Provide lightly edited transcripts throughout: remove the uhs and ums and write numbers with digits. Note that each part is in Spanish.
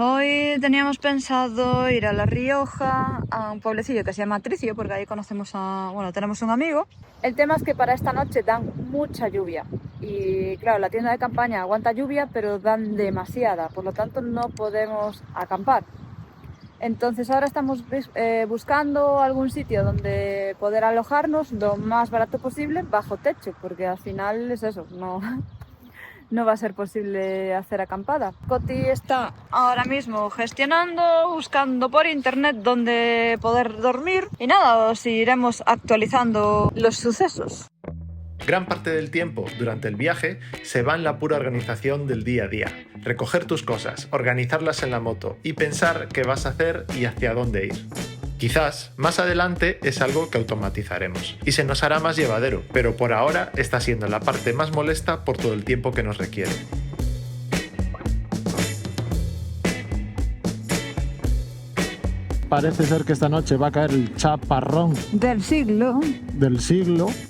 hoy teníamos pensado ir a La Rioja, a un pueblecillo que se llama Tricio, porque ahí conocemos tenemos un amigo. El tema es que para esta noche dan mucha lluvia y claro, la tienda de campaña aguanta lluvia, pero dan demasiada, por lo tanto no podemos acampar. Entonces ahora estamos buscando algún sitio donde poder alojarnos lo más barato posible bajo techo, porque al final es eso, no va a ser posible hacer acampada. Coti está ahora mismo gestionando, buscando por internet dónde poder dormir y nada, os iremos actualizando los sucesos. Gran parte del tiempo durante el viaje se va en la pura organización del día a día. Recoger tus cosas, organizarlas en la moto y pensar qué vas a hacer y hacia dónde ir. Quizás más adelante es algo que automatizaremos y se nos hará más llevadero, pero por ahora está siendo la parte más molesta por todo el tiempo que nos requiere. Parece ser que esta noche va a caer el chaparrón Del siglo.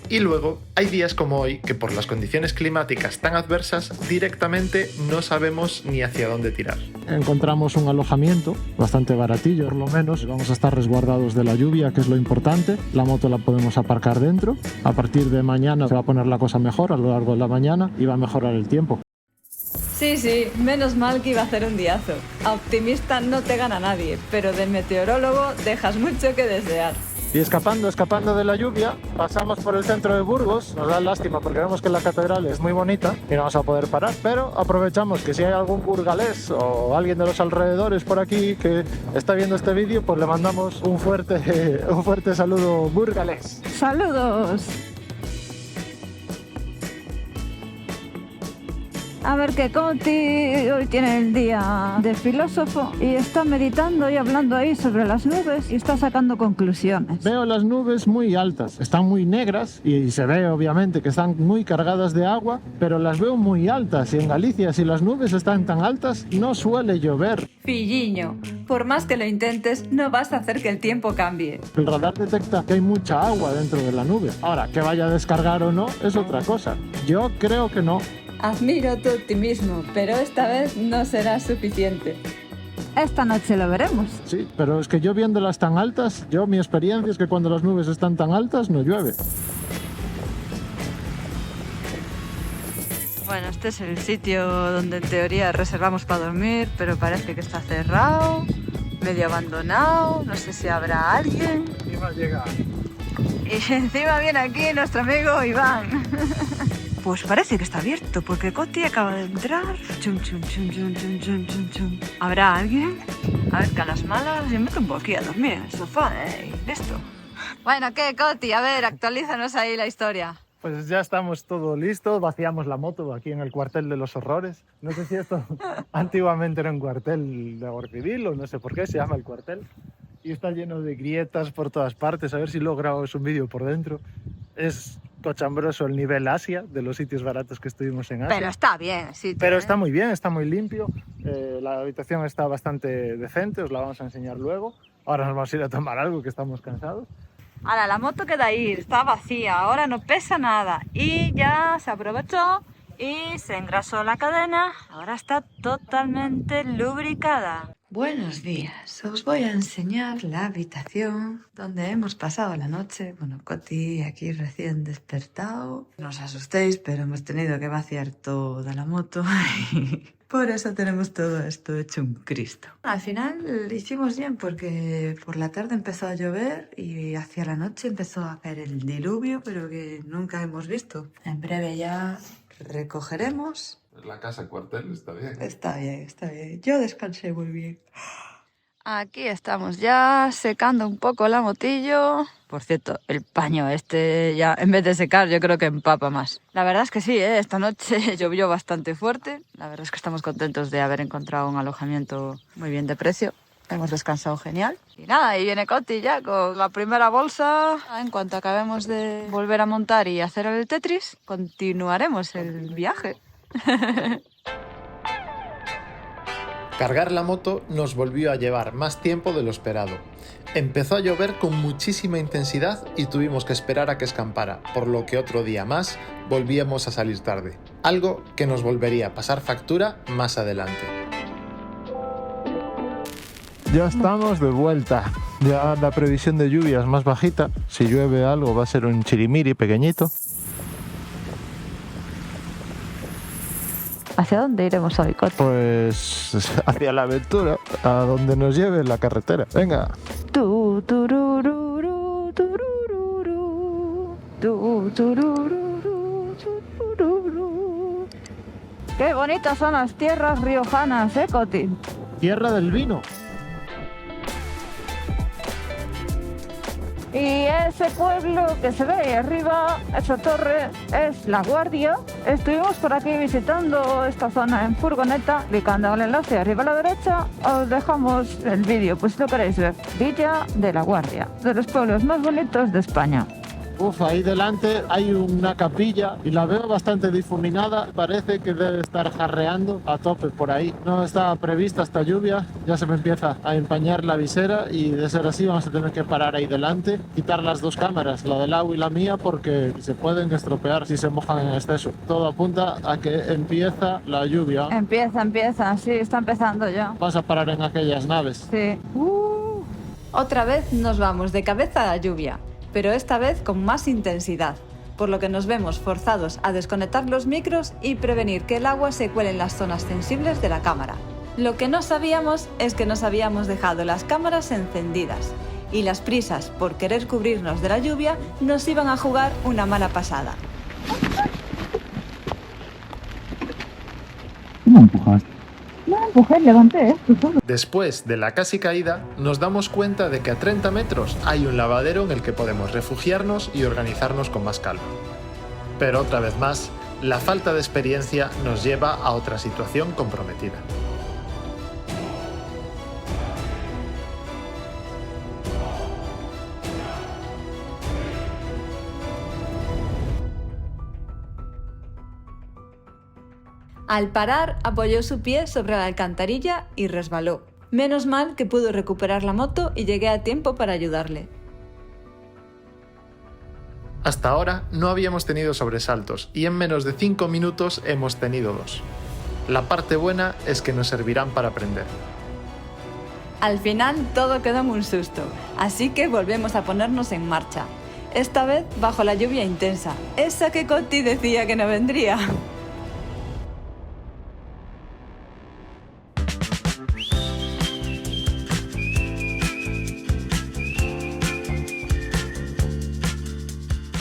Y luego hay días como hoy que por las condiciones climáticas tan adversas directamente no sabemos ni hacia dónde tirar. Encontramos un alojamiento bastante baratillo, por lo menos. Vamos a estar resguardados de la lluvia, que es lo importante. La moto la podemos aparcar dentro. A partir de mañana se va a poner la cosa mejor a lo largo de la mañana y va a mejorar el tiempo. Sí, menos mal que iba a hacer un diazo. A optimista no te gana nadie, pero de meteorólogo dejas mucho que desear. Y escapando de la lluvia, pasamos por el centro de Burgos. Nos da lástima porque vemos que la catedral es muy bonita y no vamos a poder parar, pero aprovechamos que si hay algún burgalés o alguien de los alrededores por aquí que está viendo este vídeo, pues le mandamos un fuerte saludo burgalés. ¡Saludos! A ver que Coti hoy tiene el día de filósofo y está meditando y hablando ahí sobre las nubes y está sacando conclusiones. Veo las nubes muy altas, están muy negras y se ve obviamente que están muy cargadas de agua, pero las veo muy altas y en Galicia si las nubes están tan altas no suele llover. Filliño, por más que lo intentes no vas a hacer que el tiempo cambie. El radar detecta que hay mucha agua dentro de la nube. Ahora, que vaya a descargar o no es otra cosa. Yo creo que no. Admiro tu optimismo, pero esta vez no será suficiente. Esta noche lo veremos. Sí, pero es que yo viéndolas tan altas, mi experiencia es que cuando las nubes están tan altas no llueve. Bueno, este es el sitio donde en teoría reservamos para dormir, pero parece que está cerrado, medio abandonado, no sé si habrá alguien. Encima llega. Y encima viene aquí nuestro amigo Iván. Pues parece que está abierto, porque Coti acaba de entrar. Chum, chum, chum, chum, chum, chum, chum, chum. ¿Habrá alguien? A ver, que a las malas yo me tumbo aquí a dormir en el sofá, y listo. Bueno, ¿qué, Coti? A ver, actualízanos ahí la historia. Pues ya estamos todo listo, vaciamos la moto aquí en el cuartel de los horrores. No sé si esto antiguamente era un cuartel de Guardia Civil o no sé por qué se llama el cuartel. Y está lleno de grietas por todas partes, a ver si luego grabamos un vídeo por dentro. Es cochambroso el nivel Asia, de los sitios baratos que estuvimos en Asia. Pero está bien, sí. Pero está muy bien, está muy limpio. La habitación está bastante decente, os la vamos a enseñar luego. Ahora nos vamos a ir a tomar algo, que estamos cansados. Ahora, la moto queda ahí, está vacía, ahora no pesa nada. Y ya se aprovechó y se engrasó la cadena. Ahora está totalmente lubricada. Buenos días, os voy a enseñar la habitación donde hemos pasado la noche. Bueno, Coti aquí recién despertado. No os asustéis, pero hemos tenido que vaciar toda la moto. Por eso tenemos todo esto hecho un Cristo. Al final lo hicimos bien porque por la tarde empezó a llover y hacia la noche empezó a caer el diluvio, pero que nunca hemos visto. En breve ya recogeremos. La casa cuartel está bien. Está bien, está bien. Yo descansé muy bien. Aquí estamos ya secando un poco la motillo. Por cierto, el paño este ya en vez de secar yo creo que empapa más. La verdad es que sí, esta noche llovió bastante fuerte. La verdad es que estamos contentos de haber encontrado un alojamiento muy bien de precio. Hemos descansado genial. Y nada, ahí viene Coti ya con la primera bolsa. En cuanto acabemos de volver a montar y hacer el Tetris, continuaremos el viaje. Cargar la moto nos volvió a llevar más tiempo de lo esperado. Empezó a llover con muchísima intensidad y tuvimos que esperar a que escampara, por lo que otro día más volvíamos a salir tarde. Algo que nos volvería a pasar factura más adelante. Ya estamos de vuelta. Ya la previsión de lluvia es más bajita. Si llueve algo va a ser un chirimiri pequeñito. ¿Hacia dónde iremos hoy, Coti? Pues hacia la aventura, a donde nos lleve la carretera. Venga. Tu, turururu, turururu, tu, turururu, turururu. Qué bonitas son las tierras riojanas, Coti. Tierra del vino. Y ese pueblo que se ve ahí arriba, esa torre, es La Guardia. Estuvimos por aquí visitando esta zona en furgoneta, clicando el enlace arriba a la derecha, os dejamos el vídeo, pues si lo queréis ver. Villa de La Guardia, de los pueblos más bonitos de España. Uf, ahí delante hay una capilla y la veo bastante difuminada. Parece que debe estar jarreando a tope por ahí. No está prevista esta lluvia, ya se me empieza a empañar la visera y de ser así vamos a tener que parar ahí delante, quitar las dos cámaras, la del agua y la mía, porque se pueden estropear si se mojan en exceso. Todo apunta a que empieza la lluvia. Empieza, sí, está empezando ya. Vas a parar en aquellas naves. Sí. Otra vez nos vamos de cabeza a la lluvia, pero esta vez con más intensidad, por lo que nos vemos forzados a desconectar los micros y prevenir que el agua se cuele en las zonas sensibles de la cámara. Lo que no sabíamos es que nos habíamos dejado las cámaras encendidas y las prisas por querer cubrirnos de la lluvia nos iban a jugar una mala pasada. ¿Cómo empujaste? No empujé, levanté esto solo. Después de la casi caída, nos damos cuenta de que a 30 metros hay un lavadero en el que podemos refugiarnos y organizarnos con más calma. Pero otra vez más, la falta de experiencia nos lleva a otra situación comprometida. Al parar, apoyó su pie sobre la alcantarilla y resbaló. Menos mal que pudo recuperar la moto y llegué a tiempo para ayudarle. Hasta ahora no habíamos tenido sobresaltos y en menos de 5 minutos hemos tenido 2. La parte buena es que nos servirán para aprender. Al final todo quedó en un susto, así que volvemos a ponernos en marcha. Esta vez bajo la lluvia intensa, esa que Coti decía que no vendría.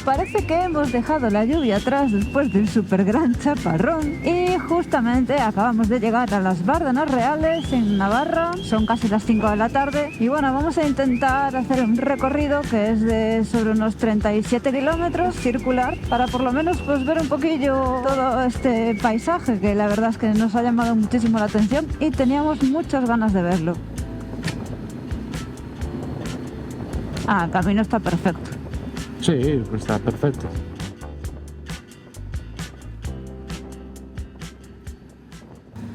Parece que hemos dejado la lluvia atrás después del súper gran chaparrón y justamente acabamos de llegar a las Bárdenas Reales en Navarra. Son casi las 5 de la tarde y bueno, vamos a intentar hacer un recorrido que es de sobre unos 37 kilómetros circular para por lo menos pues ver un poquillo todo este paisaje que la verdad es que nos ha llamado muchísimo la atención y teníamos muchas ganas de verlo. El camino está perfecto. Sí, pues está perfecto.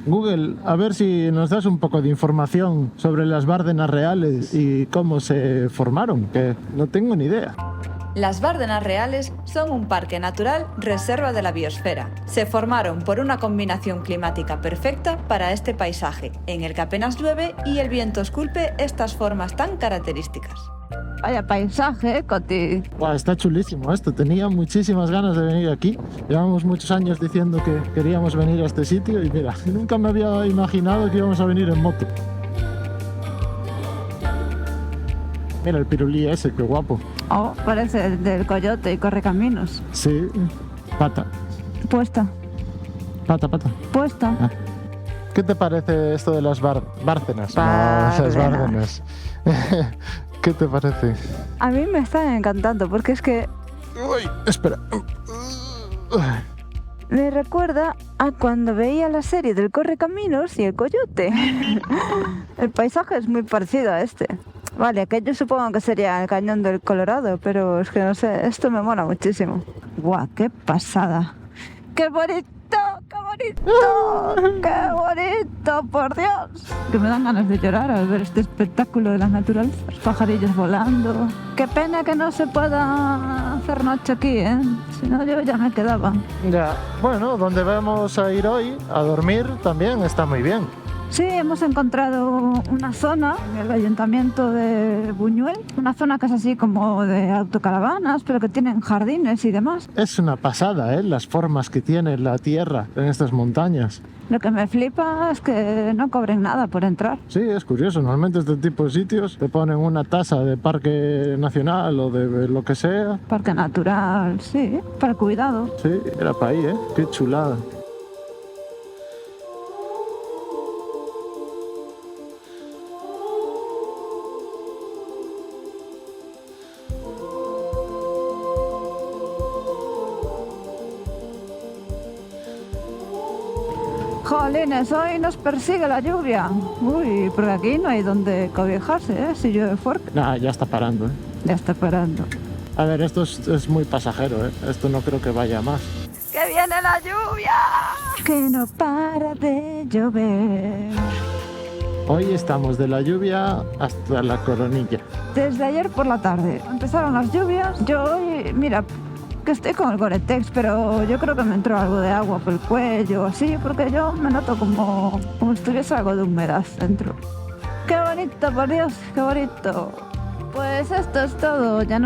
Google, a ver si nos das un poco de información sobre las Bárdenas Reales y cómo se formaron, que no tengo ni idea. Las Bárdenas Reales son un parque natural reserva de la biosfera. Se formaron por una combinación climática perfecta para este paisaje, en el que apenas llueve y el viento esculpe estas formas tan características. Vaya paisaje, Coti. Wow, está chulísimo esto, tenía muchísimas ganas de venir aquí. Llevamos muchos años diciendo que queríamos venir a este sitio y mira, nunca me había imaginado que íbamos a venir en moto. Mira el pirulí ese, qué guapo. Oh, parece el del Coyote y Correcaminos. Sí, pata. Puesta. Pata. Puesta. Ah. ¿Qué te parece esto de las Bárcenas? Bárdenas. No, esas Bárdenas. ¿Qué te parece? A mí me están encantando porque es que Uy, espera. me recuerda a cuando veía la serie del Correcaminos y el Coyote. El paisaje es muy parecido a este. Vale, aquello supongo que sería el Cañón del Colorado, pero es que no sé, esto me mola muchísimo. ¡Guau, qué pasada! ¡Qué bonito! ¡Qué bonito! ¡Qué bonito! ¡Por Dios! Que me dan ganas de llorar al ver este espectáculo de la naturaleza. Los pajarillos volando. Qué pena que no se pueda hacer noche aquí, ¿eh? Si no, yo ya me quedaba. Ya, bueno, donde vamos a ir hoy a dormir también está muy bien. Sí, hemos encontrado una zona en el ayuntamiento de Buñuel, una zona que es así como de autocaravanas, pero que tienen jardines y demás. Es una pasada, ¿eh? Las formas que tiene la tierra en estas montañas. Lo que me flipa es que no cobren nada por entrar. Sí, es curioso. Normalmente este tipo de sitios te ponen una tasa de parque nacional o de lo que sea. Parque natural, sí, para el cuidado. Sí, era para ahí, ¿eh? Qué chulada. Jolines, hoy nos persigue la lluvia. Uy, porque aquí no hay donde cobijarse, ¿eh? Si llueve fuerte. Nah, ya está parando, ¿eh? Ya está parando. A ver, esto es muy pasajero, ¿eh? Esto no creo que vaya más. ¡Que viene la lluvia! Que no para de llover. Hoy estamos de la lluvia hasta la coronilla. Desde ayer por la tarde empezaron las lluvias. Yo hoy, mira, que estoy con el Gore-Tex, pero yo creo que me entró algo de agua por el cuello, así, porque yo me noto como si estuviese algo de humedad dentro. ¡Qué bonito, por Dios! ¡Qué bonito! Pues esto es todo. Ya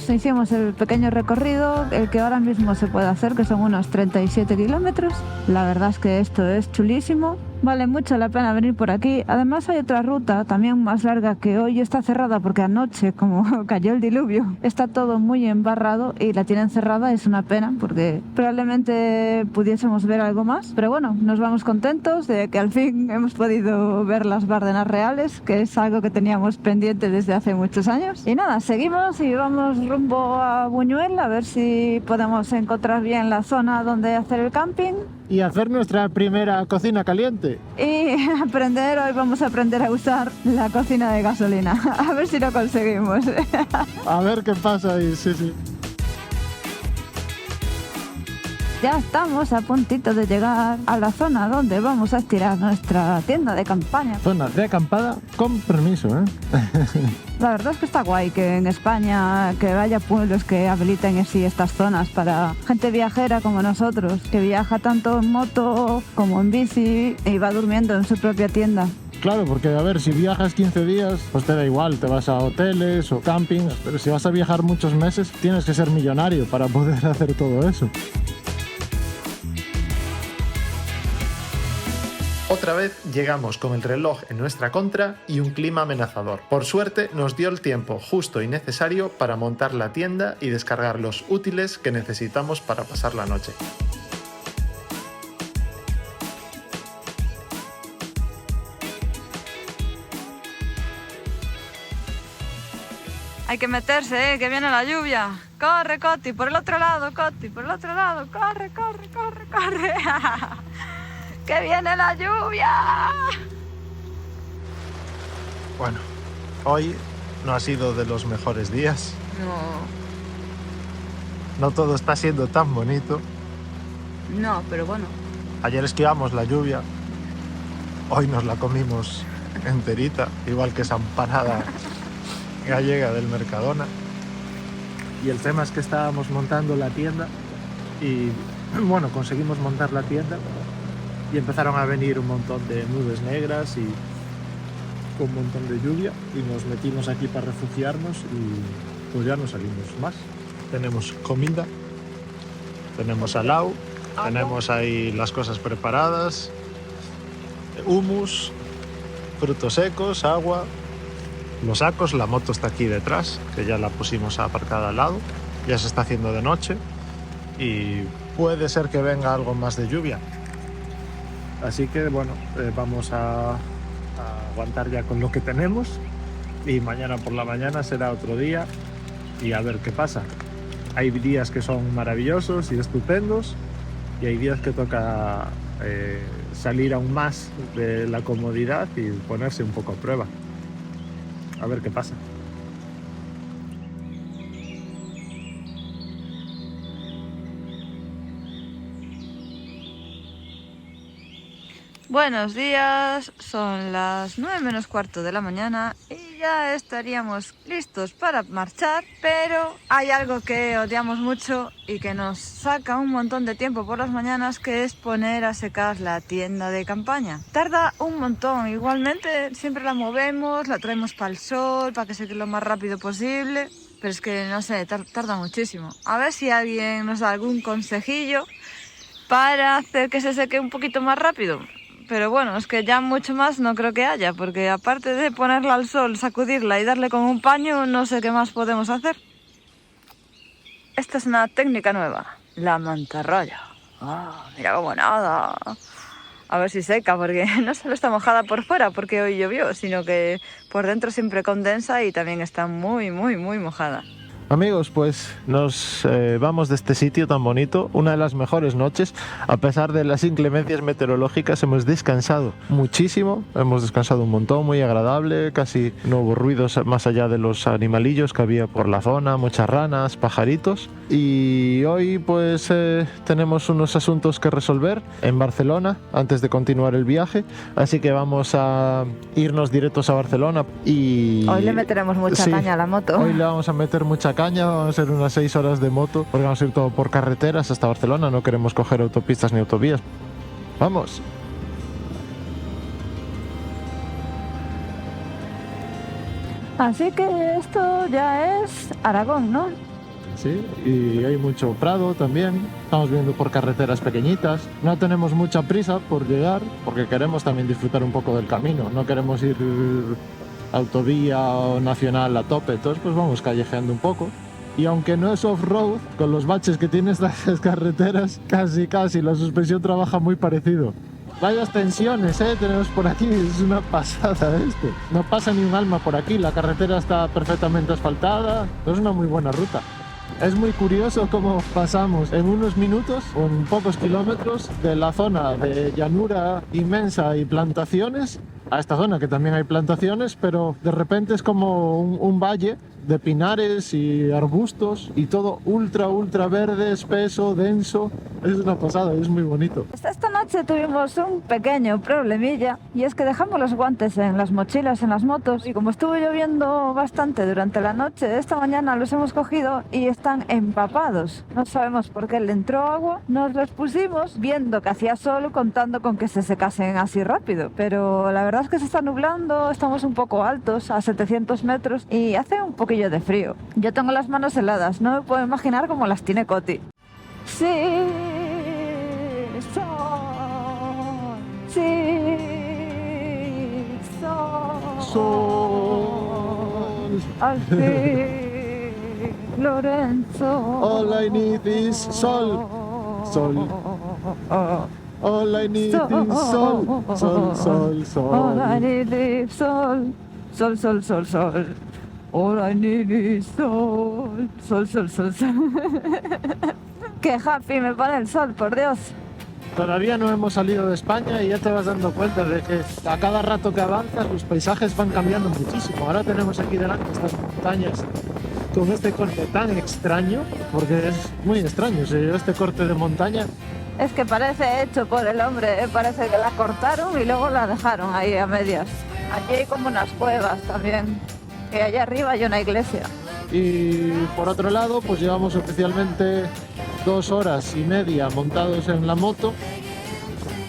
hicimos el pequeño recorrido, el que ahora mismo se puede hacer, que son unos 37 kilómetros. La verdad es que esto es chulísimo. Vale mucho la pena venir por aquí. Además hay otra ruta también más larga que hoy está cerrada porque anoche, como cayó el diluvio, está todo muy embarrado y la tienen cerrada. Es una pena porque probablemente pudiésemos ver algo más. Pero bueno, nos vamos contentos de que al fin hemos podido ver las Bárdenas reales, que es algo que teníamos pendiente desde hace muchos años. Y nada, seguimos y vamos rumbo a Buñuel a ver si podemos encontrar bien la zona donde hacer el camping. Y hacer nuestra primera cocina caliente. Y hoy vamos a aprender a usar la cocina de gasolina. A ver si lo conseguimos. A ver qué pasa ahí, sí, sí. Ya estamos a puntito de llegar a la zona donde vamos a estirar nuestra tienda de campaña. Zona de acampada con permiso, ¿eh? La verdad es que está guay que en España que haya pueblos que habiliten así estas zonas para gente viajera como nosotros, que viaja tanto en moto como en bici y va durmiendo en su propia tienda. Claro, porque a ver, si viajas 15 días, pues te da igual, te vas a hoteles o campings, pero si vas a viajar muchos meses, tienes que ser millonario para poder hacer todo eso. Otra vez llegamos con el reloj en nuestra contra y un clima amenazador. Por suerte nos dio el tiempo justo y necesario para montar la tienda y descargar los útiles que necesitamos para pasar la noche. Hay que meterse, que viene la lluvia. Corre, Coti, por el otro lado, Coti, por el otro lado. Corre, corre, corre, corre. ¡Que viene la lluvia! Bueno, hoy no ha sido de los mejores días. No todo está siendo tan bonito. No, pero bueno. Ayer esquivamos la lluvia. Hoy nos la comimos enterita, igual que esa empanada gallega del Mercadona. Y el tema es que estábamos montando la tienda y, bueno, conseguimos montar la tienda y empezaron a venir un montón de nubes negras y un montón de lluvia y nos metimos aquí para refugiarnos y pues ya no salimos más. Tenemos comida, tenemos alau, tenemos ahí las cosas preparadas, hummus, frutos secos, agua, los sacos, la moto está aquí detrás, que ya la pusimos aparcada al lado, ya se está haciendo de noche y puede ser que venga algo más de lluvia. Así que bueno, vamos a aguantar ya con lo que tenemos y mañana por la mañana será otro día y a ver qué pasa. Hay días que son maravillosos y estupendos y hay días que toca salir aún más de la comodidad y ponerse un poco a prueba. A ver qué pasa. Buenos días, son las 9 menos cuarto de la mañana y ya estaríamos listos para marchar, pero hay algo que odiamos mucho y que nos saca un montón de tiempo por las mañanas, que es poner a secar la tienda de campaña. Tarda un montón, igualmente siempre la movemos, la traemos para el sol, para que seque lo más rápido posible, pero es que no sé, tarda muchísimo. A ver si alguien nos da algún consejillo para hacer que se seque un poquito más rápido. Pero bueno, es que ya mucho más no creo que haya, porque aparte de ponerla al sol, sacudirla y darle con un paño, no sé qué más podemos hacer. Esta es una técnica nueva, la mantarraya. Mira cómo nada. A ver si seca, porque no solo está mojada por fuera porque hoy llovió, sino que por dentro siempre condensa y también está muy mojada. Amigos, pues nos vamos de este sitio tan bonito, una de las mejores noches. A pesar de las inclemencias meteorológicas, hemos descansado muchísimo, hemos descansado un montón, muy agradable, casi no hubo ruidos más allá de los animalillos que había por la zona, muchas ranas, pajaritos. Y hoy pues tenemos unos asuntos que resolver en Barcelona antes de continuar el viaje, así que vamos a irnos directos a Barcelona y... Hoy le meteremos mucha caña a la moto. Hoy le vamos a meter mucha caña, vamos a hacer unas 6 horas de moto, porque vamos a ir todo por carreteras hasta Barcelona, no queremos coger autopistas ni autovías. ¡Vamos! Así que esto ya es Aragón, ¿no? Sí, y hay mucho prado también, estamos viendo por carreteras pequeñitas, no tenemos mucha prisa por llegar, porque queremos también disfrutar un poco del camino, no queremos ir autovía o nacional a tope, entonces pues vamos callejeando un poco. Y aunque no es off-road, con los baches que tienen estas carreteras, casi la suspensión trabaja muy parecido. Vayas tensiones, tenemos por aquí, es una pasada esto. No pasa ni un alma por aquí, la carretera está perfectamente asfaltada, es una muy buena ruta. Es muy curioso cómo pasamos en unos minutos, o en pocos kilómetros, de la zona de llanura inmensa y plantaciones a esta zona que también hay plantaciones, pero de repente es como un valle de pinares y arbustos y todo ultra verde, espeso, denso. Es una pasada, es muy bonito. Esta noche tuvimos un pequeño problemilla y es que dejamos los guantes en las mochilas en las motos y como estuvo lloviendo bastante durante la noche, esta mañana los hemos cogido y están empapados. No sabemos por qué le entró agua, nos los pusimos viendo que hacía sol, contando con que se secasen así rápido, pero la verdad es que se está nublando, estamos un poco altos, a 700 metros y hace un poquillo de frío. Yo tengo las manos heladas, no me puedo imaginar cómo las tiene Coti. Sí, sol, sí, sol, Sol. al fin, Lorenzo. All I need is sol. Sol. All I need is sol. Sol, sol, sol. All I need is sol. Sol, sol, sol, sol. All I need is sol. Sol, sol, sol, sol. Qué happy me pone el sol, por Dios. Todavía no hemos salido de España y ya te vas dando cuenta de que a cada rato que avanzas los paisajes van cambiando muchísimo. Ahora tenemos aquí delante estas montañas con este corte tan extraño, porque es muy extraño, este corte de montaña. Es que parece hecho por el hombre, parece que la cortaron y luego la dejaron ahí a medias. Allí hay como unas cuevas también, y allá arriba hay una iglesia. Y por otro lado, pues llevamos oficialmente 2 horas y media montados en la moto.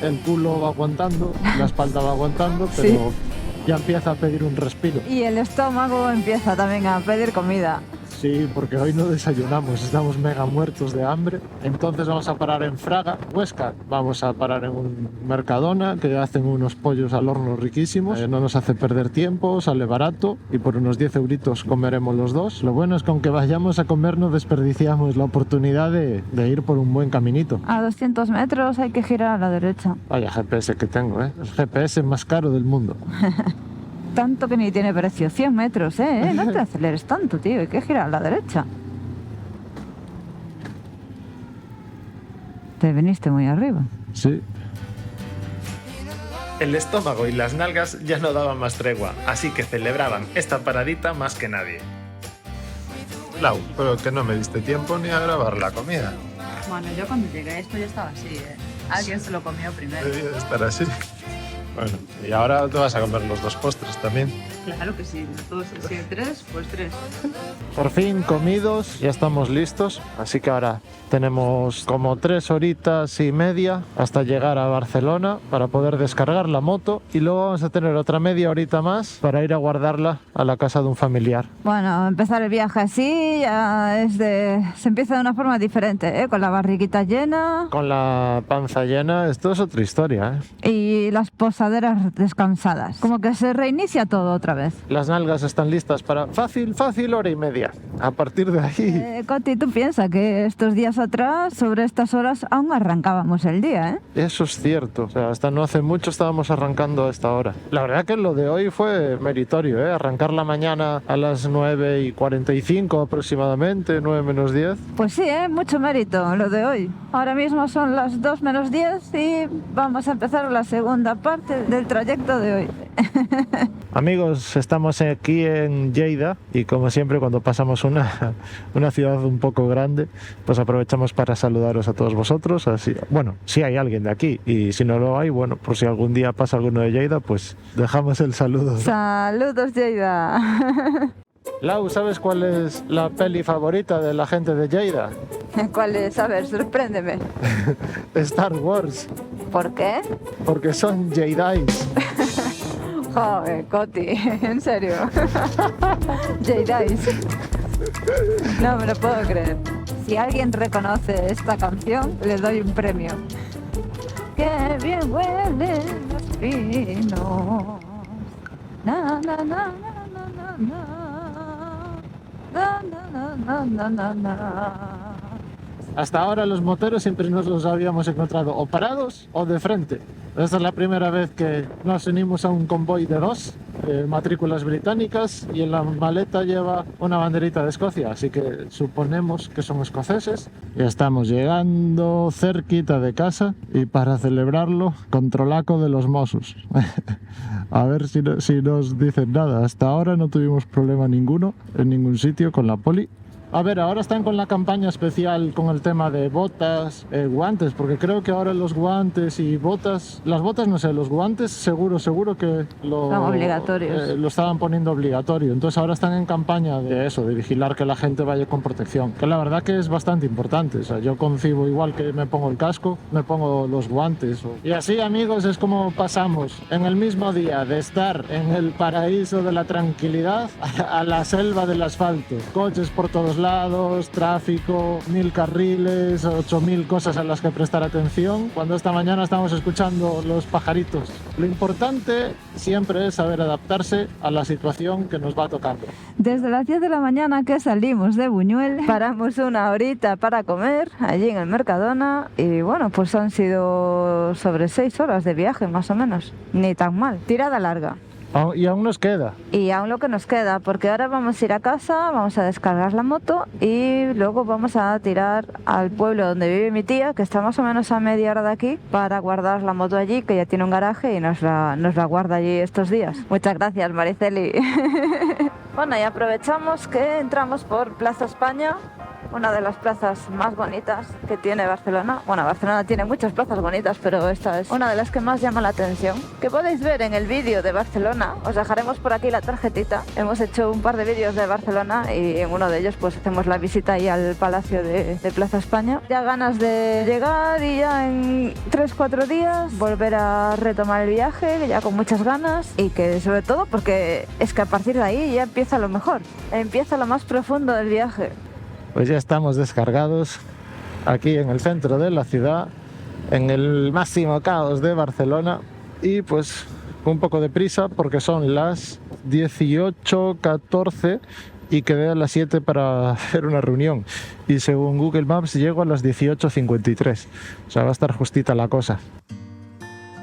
El culo va aguantando, la espalda va aguantando, pero Sí. ya empieza a pedir un respiro. Y el estómago empieza también a pedir comida. Sí, porque hoy no desayunamos, estamos mega muertos de hambre. Entonces vamos a parar en Fraga, Huesca. Vamos a parar en un Mercadona que hacen unos pollos al horno riquísimos. No nos hace perder tiempo, sale barato y por unos 10 euritos comeremos los dos. Lo bueno es que aunque vayamos a comer no desperdiciamos la oportunidad de ir por un buen caminito. A 200 metros hay que girar a la derecha. Vaya GPS que tengo, ¿eh? El GPS más caro del mundo. Tanto que ni tiene precio. 100 metros, ¿eh? No te aceleres tanto, tío. Hay que girar a la derecha. Te viniste muy arriba. Sí. El estómago y las nalgas ya no daban más tregua, así que celebraban esta paradita más que nadie. Lau, pero que no me diste tiempo ni a grabar la comida. Bueno, yo cuando llegué a esto ya estaba así, ¿eh? Alguien se lo comió primero. Debía de estar así. Bueno, y ahora te vas a comer los 2 postres también. Claro que sí, todos, si hay 3, pues 3. Por fin comidos, ya estamos listos, así que ahora tenemos como 3 horitas y media hasta llegar a Barcelona para poder descargar la moto y luego vamos a tener otra media horita más para ir a guardarla a la casa de un familiar. Bueno, empezar el viaje así ya se empieza de una forma diferente, ¿eh? Con la barriguita llena Con la panza llena, esto es otra historia, ¿eh? y las posaderas descansadas. Como que se reinicia todo otra vez. Las nalgas están listas para fácil, hora y media. A partir de ahí... Coti, tú piensas que estos días atrás, sobre estas horas, aún arrancábamos el día, ¿eh? Eso es cierto, o sea, hasta no hace mucho estábamos arrancando a esta hora. La verdad que lo de hoy fue meritorio, ¿eh? Arrancar la mañana a las 9:45 aproximadamente, 9 menos 10. Pues sí, mucho mérito lo de hoy. Ahora mismo son las 2 menos 10 y vamos a empezar la segunda parte del trayecto de hoy. Amigos, estamos aquí en Lleida y como siempre cuando pasamos una ciudad un poco grande, pues aprovechamos para saludaros a todos vosotros. Así, bueno, si hay alguien de aquí y si no lo hay, bueno, por si algún día pasa alguno de Lleida, pues dejamos el saludo. Saludos, Lleida. Lau, ¿sabes cuál es la peli favorita de la gente de Lleida? ¿Cuál es? A ver, sorpréndeme. Star Wars, ¿Por qué? porque son Jedis. Joder, Coti, en serio. Jedis. No me lo puedo creer. Si alguien reconoce esta canción, le doy un premio. ¡Qué bien huelen los pinos! Na, na, na, na, na, na. Na, na, na, na, na, na. Hasta ahora los moteros siempre nos los habíamos encontrado o parados o de frente. Esta es la primera vez que nos unimos a un convoy de 2 matrículas británicas y en la maleta lleva una banderita de Escocia, así que suponemos que son escoceses. Ya estamos llegando cerquita de casa y para celebrarlo, controlaco de los Mossos. A ver si nos dicen nada. Hasta ahora no tuvimos problema ninguno en ningún sitio con la poli. A ver, ahora están con la campaña especial con el tema de botas, guantes, porque creo que ahora los guantes y botas, las botas no sé, los guantes seguro que Son obligatorios. Lo estaban poniendo obligatorio. Entonces ahora están en campaña de eso, de vigilar que la gente vaya con protección, que la verdad que es bastante importante. O sea, yo concibo igual que me pongo el casco, me pongo los guantes. Y así, amigos, es como pasamos en el mismo día de estar en el paraíso de la tranquilidad a la selva del asfalto. Coches por todos lados, tráfico, 1000 carriles, 8000 cosas a las que prestar atención. Cuando esta mañana estamos escuchando los pajaritos. Lo importante siempre es saber adaptarse a la situación que nos va tocando. Desde las 10 de la mañana que salimos de Buñuel, paramos una horita para comer allí en el Mercadona y bueno, pues han sido sobre 6 horas de viaje más o menos. Ni tan mal, tirada larga. Y aún nos queda. Y aún lo que nos queda, porque ahora vamos a ir a casa, vamos a descargar la moto y luego vamos a tirar al pueblo donde vive mi tía, que está más o menos a media hora de aquí, para guardar la moto allí, que ya tiene un garaje y nos la guarda allí estos días. Muchas gracias, Mariceli. Bueno, y aprovechamos que entramos por Plaza España, una de las plazas más bonitas que tiene Barcelona. Bueno, Barcelona tiene muchas plazas bonitas, pero esta es una de las que más llama la atención. Que podéis ver en el vídeo de Barcelona, os dejaremos por aquí la tarjetita. Hemos hecho un par de vídeos de Barcelona y en uno de ellos pues hacemos la visita ahí al Palacio de Plaza España. Ya ganas de llegar y ya en 3-4 días volver a retomar el viaje, ya con muchas ganas, y que sobre todo porque es que a partir de ahí ya empieza lo mejor, empieza lo más profundo del viaje. Pues ya estamos descargados aquí en el centro de la ciudad, en el máximo caos de Barcelona, y pues un poco de prisa porque son las 18:14 y quedé a las 7 para hacer una reunión y según Google Maps llego a las 18:53, o sea, va a estar justita la cosa.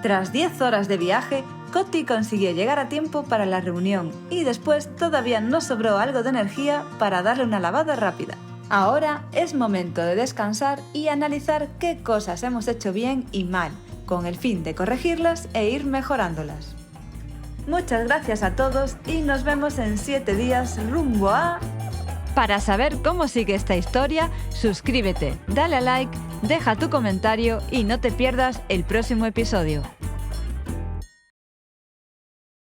Tras 10 horas de viaje, Coti consiguió llegar a tiempo para la reunión y después todavía nos sobró algo de energía para darle una lavada rápida. Ahora es momento de descansar y analizar qué cosas hemos hecho bien y mal, con el fin de corregirlas e ir mejorándolas. Muchas gracias a todos y nos vemos en 7 días rumbo a... Para saber cómo sigue esta historia, suscríbete, dale a like, deja tu comentario y no te pierdas el próximo episodio.